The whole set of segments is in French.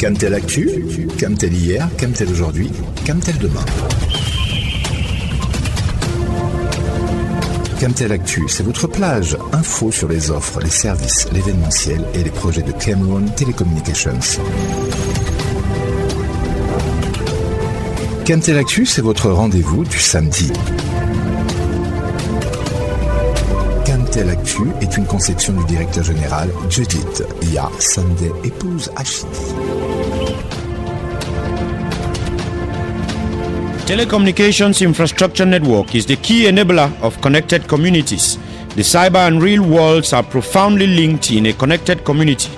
Camtel Actu, Camtel hier, Camtel aujourd'hui, Camtel demain. Camtel Actu, c'est votre plage. Info sur les offres, les services, l'événementiel et les projets de Cameroon Telecommunications. Camtel Actu, c'est votre rendez-vous du samedi. Camtel Actu est une conception du directeur général Judith Ya Sunday, épouse Achidi. Telecommunications infrastructure network is the key enabler of connected communities. The cyber and real worlds are profoundly linked in a connected community,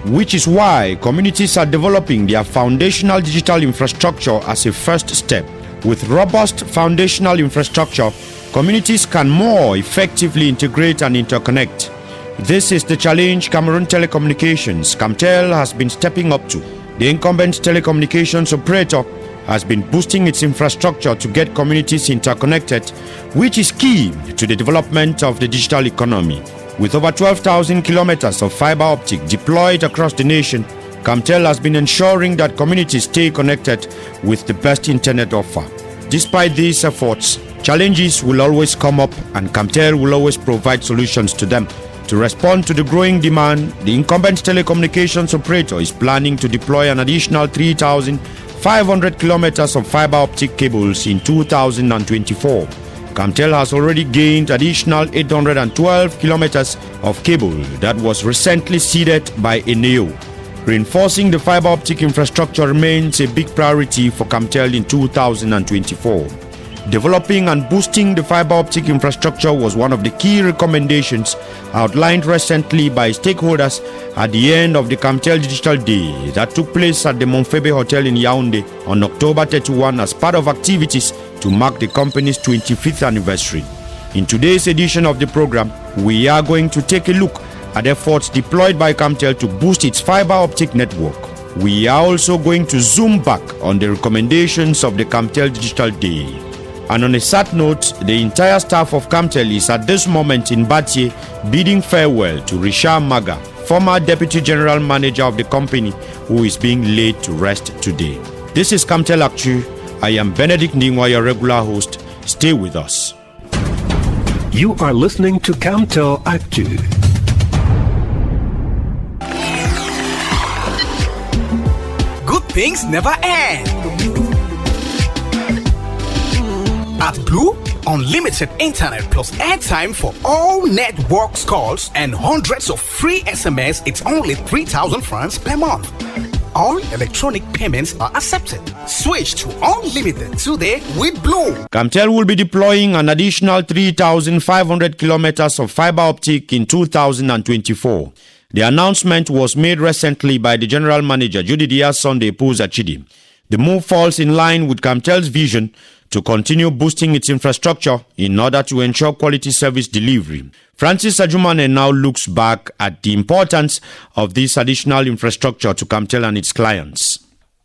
which is why communities are developing their foundational digital infrastructure as a first step. With robust foundational infrastructure, communities can more effectively integrate and interconnect. This is the challenge Cameroon Telecommunications, Camtel, has been stepping up to. The incumbent telecommunications operator has been boosting its infrastructure to get communities interconnected, which is key to the development of the digital economy. With over 12,000 kilometers of fiber optic deployed across the nation, Camtel has been ensuring that communities stay connected with the best internet offer. Despite these efforts, challenges will always come up, and Camtel will always provide solutions to them. To respond to the growing demand, the incumbent telecommunications operator is planning to deploy an additional 3,500 kilometers of fiber optic cables in 2024. Camtel has already gained additional 812 kilometers of cable that was recently seeded by Eneo. Reinforcing the fiber optic infrastructure remains a big priority for Camtel in 2024. Developing and boosting the fiber optic infrastructure was one of the key recommendations outlined recently by stakeholders at the end of the Camtel Digital Day that took place at the Monfebe Hotel in Yaoundé on October 31 as part of activities to mark the company's 25th anniversary. In today's edition of the program, we are going to take a look at efforts deployed by Camtel to boost its fiber optic network. We are also going to zoom back on the recommendations of the Camtel Digital Day. And on a sad note, the entire staff of Camtel is at this moment in Batcham bidding farewell to Richard Maga, former Deputy General Manager of the company, who is being laid to rest today. This is Camtel Actu. I am Benedict Ningwa, your regular host. Stay with us. You are listening to Camtel Actu. Good things never end. At Blue, unlimited internet plus airtime for all networks calls and hundreds of free SMS. It's only 3,000 francs per month. All electronic payments are accepted. Switch to unlimited today with Blue. Camtel will be deploying an additional 3,500 kilometers of fiber optic in 2024. The announcement was made recently by the General Manager Judith Sunday Achidi. The move falls in line with Camtel's vision to continue boosting its infrastructure in order to ensure quality service delivery. Francis Ajumane now looks back at the importance of this additional infrastructure to Camtel and its clients.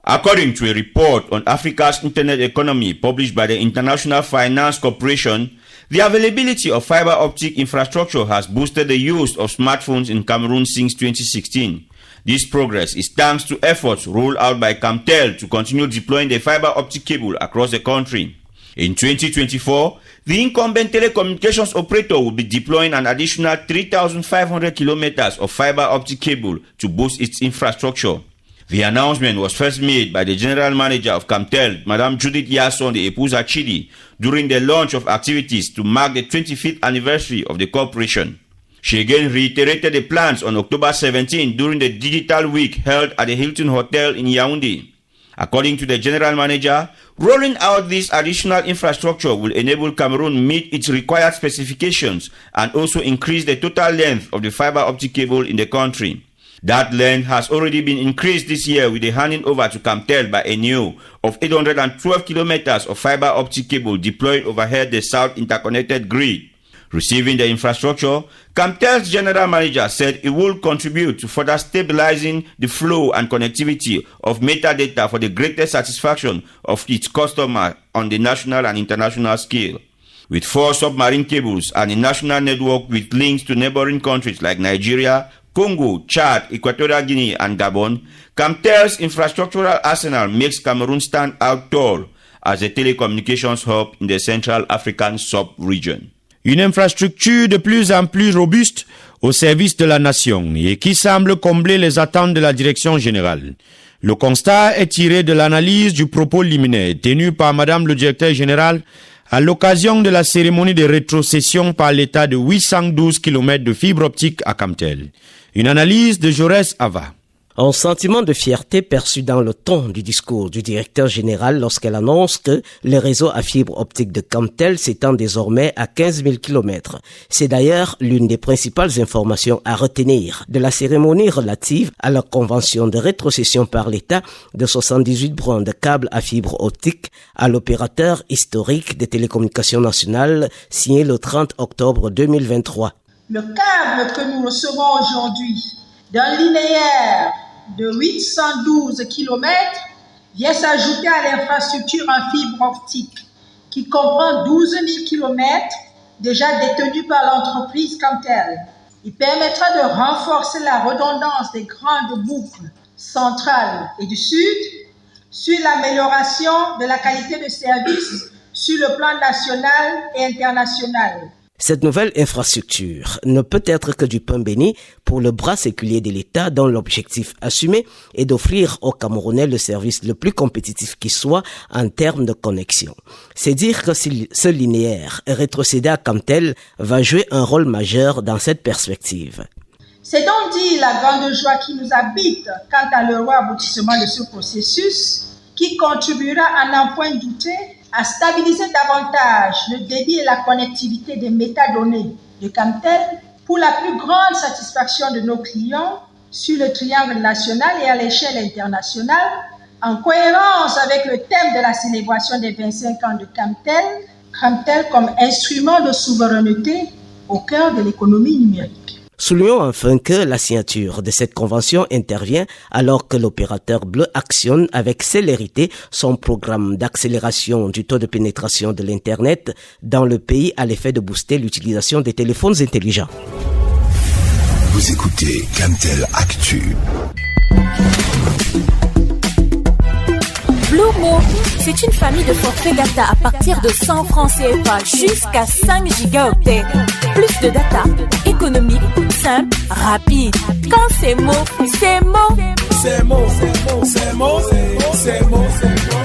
According to a report on Africa's internet economy published by the International Finance Corporation, the availability of fiber optic infrastructure has boosted the use of smartphones in Cameroon since 2016. This progress is thanks to efforts rolled out by Camtel to continue deploying the fiber optic cable across the country. In 2024, the incumbent telecommunications operator will be deploying an additional 3,500 kilometers of fiber optic cable to boost its infrastructure. The announcement was first made by the General Manager of Camtel, Madame Judith Yassonde Epouza Chidi, during the launch of activities to mark the 25th anniversary of the corporation. She again reiterated the plans on October 17 during the Digital Week held at the Hilton Hotel in Yaoundé. According to the General Manager, rolling out this additional infrastructure will enable Cameroon meet its required specifications and also increase the total length of the fiber optic cable in the country. That length has already been increased this year with the handing over to Camtel by Eneo of 812 kilometers of fiber optic cable deployed overhead the South Interconnected Grid. Receiving the infrastructure, Camtel's General Manager said it will contribute to further stabilizing the flow and connectivity of metadata for the greatest satisfaction of its customers on the national and international scale. With 4 submarine cables and a national network with links to neighboring countries like Nigeria, Congo, Chad, Equatorial Guinea, and Gabon, Camtel's infrastructural arsenal makes Cameroon stand out tall as a telecommunications hub in the Central African sub-region. Une infrastructure de plus en plus robuste au service de la nation et qui semble combler les attentes de la direction générale. Le constat est tiré de l'analyse du propos liminaire tenu par Madame le directeur général à l'occasion de la cérémonie de rétrocession par l'État de 812 km de fibre optique à Camtel. Une analyse de Jaurès Ava. Un sentiment de fierté perçu dans le ton du discours du directeur général lorsqu'elle annonce que le réseau à fibre optique de Camtel s'étend désormais à 15 000 km. C'est d'ailleurs l'une des principales informations à retenir de la cérémonie relative à la convention de rétrocession par l'État de 78 brins de câbles à fibre optique à l'opérateur historique des télécommunications nationales signé le 30 octobre 2023. Le câble que nous recevons aujourd'hui d'un linéaire de 812 km vient s'ajouter à l'infrastructure en fibre optique qui comprend 12 000 km déjà détenus par l'entreprise Camtel. Il permettra de renforcer la redondance des grandes boucles centrales et du sud sur l'amélioration de la qualité de service sur le plan national et international. Cette nouvelle infrastructure ne peut être que du pain béni pour le bras séculier de l'État dont l'objectif assumé est d'offrir aux Camerounais le service le plus compétitif qui soit en termes de connexion. C'est dire que ce linéaire rétrocédé à Camtel va jouer un rôle majeur dans cette perspective. C'est donc dire la grande joie qui nous habite quant à l'heureux aboutissement de ce processus qui contribuera à n'en point douter à stabiliser davantage le débit et la connectivité des métadonnées de Camtel pour la plus grande satisfaction de nos clients sur le triangle national et à l'échelle internationale, en cohérence avec le thème de la célébration des 25 ans de Camtel comme instrument de souveraineté au cœur de l'économie numérique. Soulignons enfin que la signature de cette convention intervient alors que l'opérateur bleu actionne avec célérité son programme d'accélération du taux de pénétration de l'Internet dans le pays à l'effet de booster l'utilisation des téléphones intelligents. Vous écoutez Camtel Actu. Blumo, c'est une famille de forfaits data à partir de 100 francs CFA jusqu'à 5 gigaoctets. Plus de data, économique, simple, rapide. Quand c'est mot, c'est mot. C'est mot, c'est mot, c'est mot, c'est mot, c'est mot,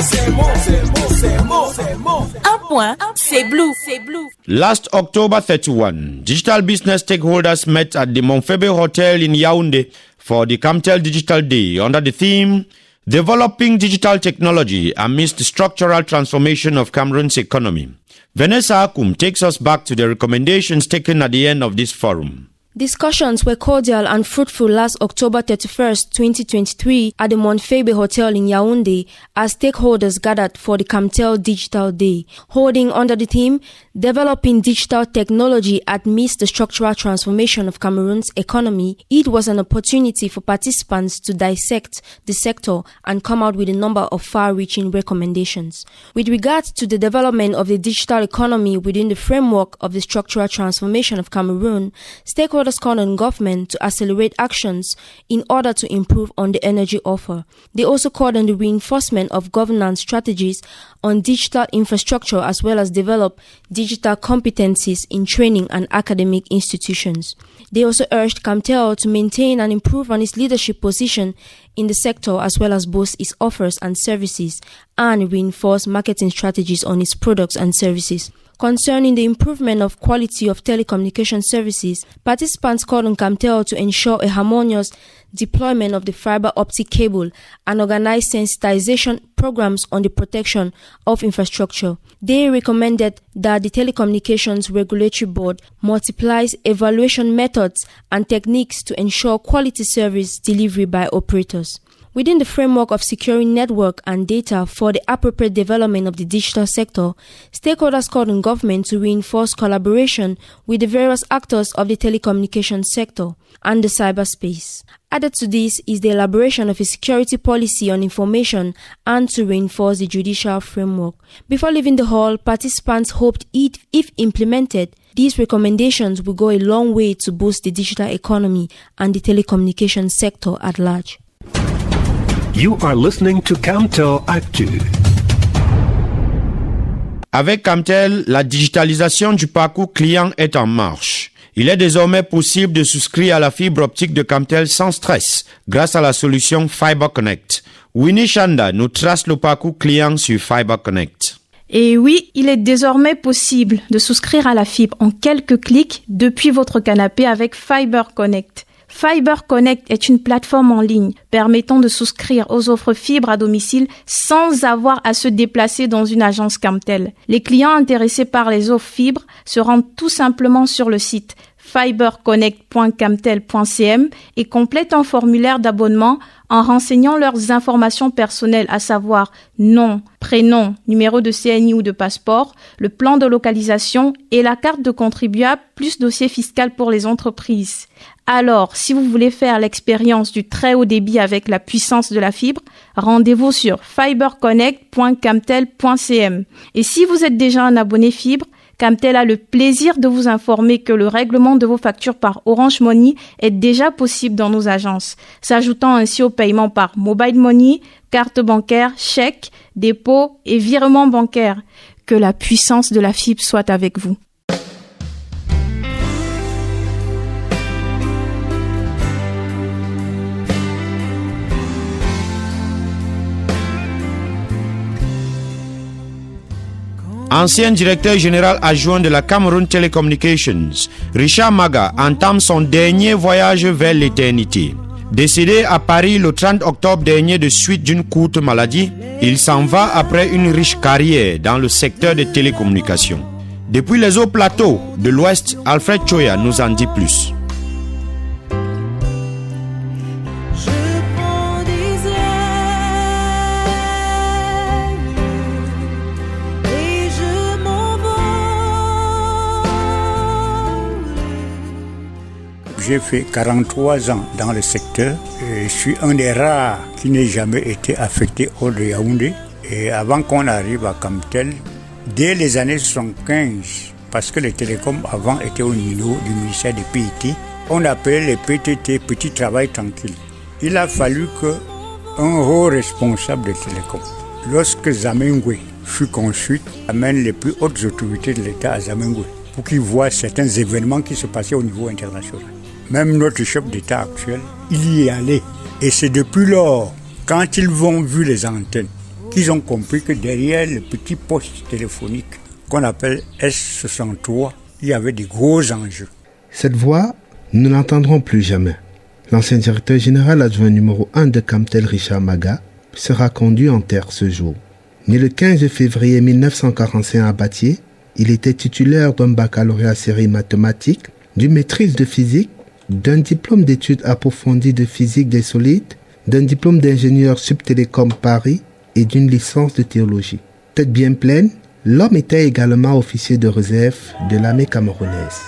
c'est mot, c'est mot, c'est mot. Un point, c'est Blue, c'est Blue. Last October 31, digital business stakeholders met at the Monfebe Hotel in Yaoundé for the Camtel Digital Day under the theme Developing Digital Technology Amidst the Structural Transformation of Cameroon's Economy. Vanessa Akum takes us back to the recommendations taken at the end of this forum. Discussions were cordial and fruitful last October 31st, 2023 at the Monfebe Hotel in Yaoundé as stakeholders gathered for the Camtel Digital Day, holding under the theme Developing Digital Technology Amidst the Structural Transformation of Cameroon's Economy. It was an opportunity for participants to dissect the sector and come out with a number of far-reaching recommendations. With regards to the development of the digital economy within the framework of the structural transformation of Cameroon, stakeholders called on government to accelerate actions in order to improve on the energy offer. They also called on the reinforcement of governance strategies on digital infrastructure as well as develop digital competencies in training and academic institutions. They also urged Camtel to maintain and improve on its leadership position in the sector as well as boost its offers and services and reinforce marketing strategies on its products and services. Concerning the improvement of quality of telecommunication services, participants called on Camtel to ensure a harmonious deployment of the fiber optic cable and organize sensitization programs on the protection of infrastructure. They recommended that the Telecommunications Regulatory Board multiplies evaluation methods and techniques to ensure quality service delivery by operators. Within the framework of securing network and data for the appropriate development of the digital sector, stakeholders called on government to reinforce collaboration with the various actors of the telecommunications sector and the cyberspace. Added to this is the elaboration of a security policy on information and to reinforce the judicial framework. Before leaving the hall, participants hoped it, if implemented, These recommendations will go a long way to boost the digital economy and the telecommunications sector at large. You are listening to Camtel Actu. Avec Camtel, la digitalisation du parcours client est en marche. Il est désormais possible de souscrire à la fibre optique de Camtel sans stress grâce à la solution Fiber Connect. Winnie Chanda nous trace le parcours client sur Fiber Connect. Et oui, il est désormais possible de souscrire à la fibre en quelques clics depuis votre canapé avec Fiber Connect. Fiber Connect est une plateforme en ligne permettant de souscrire aux offres fibres à domicile sans avoir à se déplacer dans une agence Camtel. Les clients intéressés par les offres fibres se rendent tout simplement sur le site fiberconnect.camtel.cm et complètent un formulaire d'abonnement en renseignant leurs informations personnelles, à savoir nom, prénom, numéro de CNI ou de passeport, le plan de localisation et la carte de contribuable plus dossier fiscal pour les entreprises. Alors, si vous voulez faire l'expérience du très haut débit avec la puissance de la fibre, rendez-vous sur fiberconnect.camtel.cm. Et si vous êtes déjà un abonné fibre, Camtel a le plaisir de vous informer que le règlement de vos factures par Orange Money est déjà possible dans nos agences, s'ajoutant ainsi au paiement par Mobile Money, carte bancaire, chèque, dépôt et virement bancaire. Que la puissance de la fibre soit avec vous. Ancien directeur général adjoint de la Cameroun Telecommunications, Richard Maga entame son dernier voyage vers l'éternité. Décédé à Paris le 30 octobre dernier de suite d'une courte maladie, il s'en va après une riche carrière dans le secteur des télécommunications. Depuis les hauts plateaux de l'Ouest, Alfred Choya nous en dit plus. J'ai fait 43 ans dans le secteur. Je suis un des rares qui n'ait jamais été affecté hors de Yaoundé. Et avant qu'on arrive à Camtel, dès les années 75, parce que les télécoms avant étaient au niveau du ministère des PIT, on appelait les PTT, Petit Travail Tranquille. Il a fallu qu'un haut responsable des télécoms, lorsque Zamengwe fut conçu, amène les plus hautes autorités de l'État à Zamengwe pour qu'ils voient certains événements qui se passaient au niveau international. Même notre chef d'État actuel, il y est allé. Et c'est depuis lors, quand ils ont vu les antennes, qu'ils ont compris que derrière le petit poste téléphonique qu'on appelle S63, il y avait des gros enjeux. Cette voix, nous ne l'entendrons plus jamais. L'ancien directeur général adjoint numéro 1 de Camtel, Richard Maga, sera conduit en terre ce jour. Né le 15 février 1945 à Battier, il était titulaire d'un baccalauréat série mathématiques, d'une maîtrise de physique, d'un diplôme d'études approfondies de physique des solides, d'un diplôme d'ingénieur subtélécom Paris et d'une licence de théologie. Tête bien pleine, l'homme était également officier de réserve de l'armée camerounaise.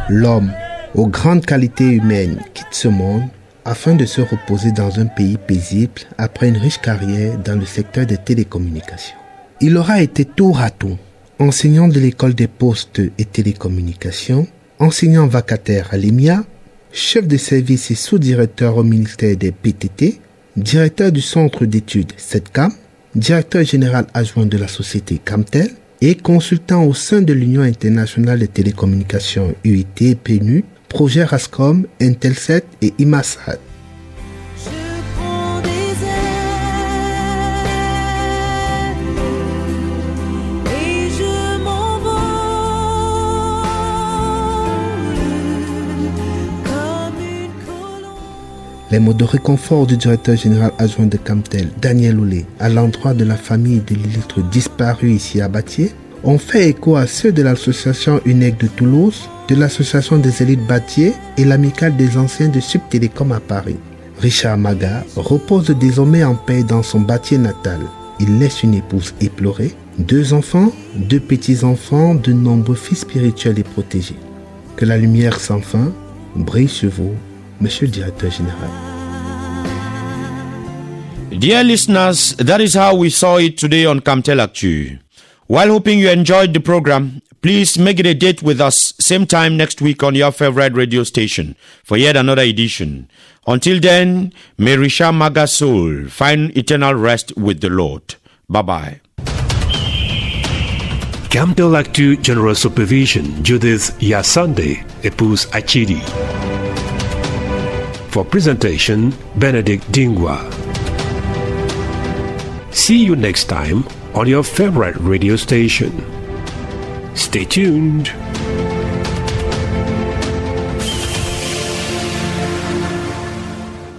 L'homme, aux grandes qualités humaines, quitte ce monde afin de se reposer dans un pays paisible après une riche carrière dans le secteur des télécommunications. Il aura été tour à tour enseignant de l'école des postes et télécommunications, enseignant vacataire à l'EMIA, chef de service et sous-directeur au ministère des PTT, directeur du centre d'études CETCAM, directeur général adjoint de la société Camtel et consultant au sein de l'Union internationale des télécommunications UIT PNU, projet Rascom, Intelset et Imasat. Les mots de réconfort du directeur général adjoint de Camtel, Daniel Oulé, à l'endroit de la famille de l'illustre disparu ici à Battier, ont fait écho à ceux de l'association UNEC de Toulouse, de l'association des élites Battier et l'amicale des anciens de Subtélécom à Paris. Richard Maga repose désormais en paix dans son Battier natal. Il laisse une épouse éplorée, 2 enfants, 2 petits-enfants, de nombreux fils spirituels et protégés. Que la lumière sans fin brille sur vous, Monsieur le directeur général. Dear listeners, that is how we saw it today on Camtel Actu. While hoping you enjoyed the program, please make it a date with us same time next week on your favorite radio station for yet another edition. Until then, may Risha Maga soul find eternal rest with the Lord. Bye-bye. Camtel Actu General Supervision, Judith Yasande, épouse Achidi. For presentation, Benedict Dingwa. See you next time on your favorite radio station. Stay tuned.